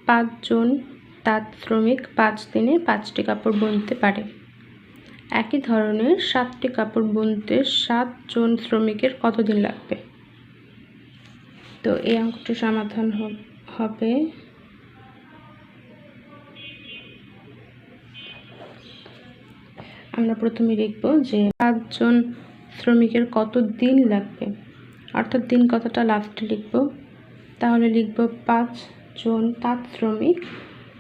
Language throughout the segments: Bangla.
5 জন তাঁত শ্রমিক 5 দিনে 5টি কাপড় বুনতে পারে। একই ধরনের 7টি কাপড় বুনতে 7 জন শ্রমিকের কতদিন লাগবে? তো এই অঙ্কটির সমাধান হবে আমরা প্রথমে লিখব যে 5 জন শ্রমিকের কত দিন লাগবে, অর্থাৎ দিন কতটা লাস্টে লিখব। তাহলে লিখব 5 জন তাঁত শ্রমিক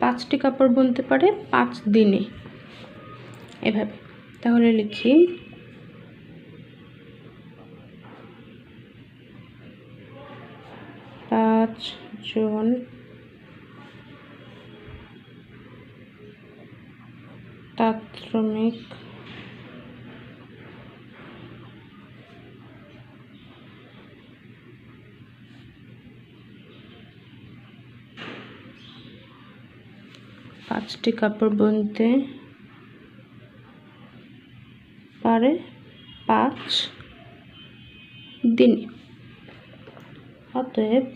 5টি কাপড় বুনতে পারে 5 দিনে, এভাবে। তাহলে লিখি 5 জন তাঁত শ্রমিক 5টি কাপড় বুনতে পারে 5 দিনে। অতএব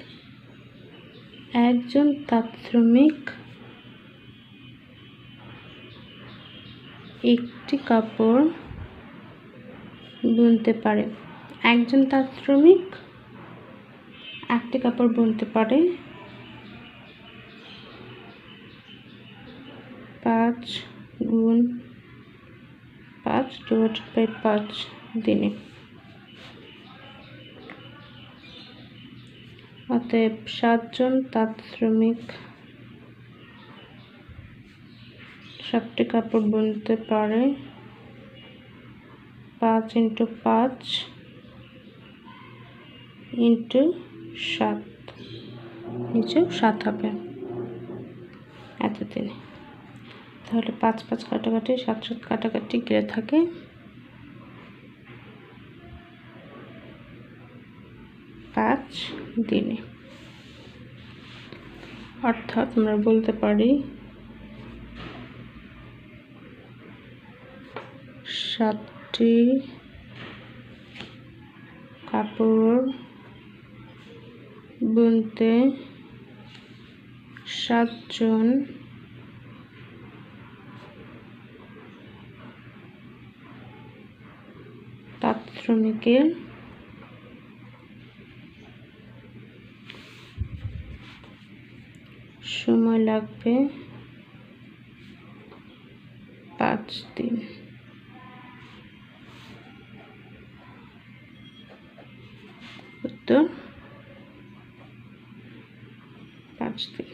একজন তাঁত শ্রমিক একটি কাপড় বুনতে পারে। একজন তাঁত শ্রমিক একটি কাপড় বুনতে পারে 5 গুণ 5 ডিভাইডেড বাই 5 দিনে। অতএব 7 জন তাঁত শ্রমিক 7টি কাপড় বুনতে পারে 5 × 5 × 7, নিচেও 7 হবে এতদিনে। তাহলে 5 5 কাটাকাটি 7 7 কাটাকাটি গিয়ে থাকে 5 দিনে। অর্থাৎ আমরা বলতে পারি 7টি কাপড় বুনতে 7 জন তাঁত শ্রমিকের সময় লাগবে 5 দিন। উত্তর 5 দিন।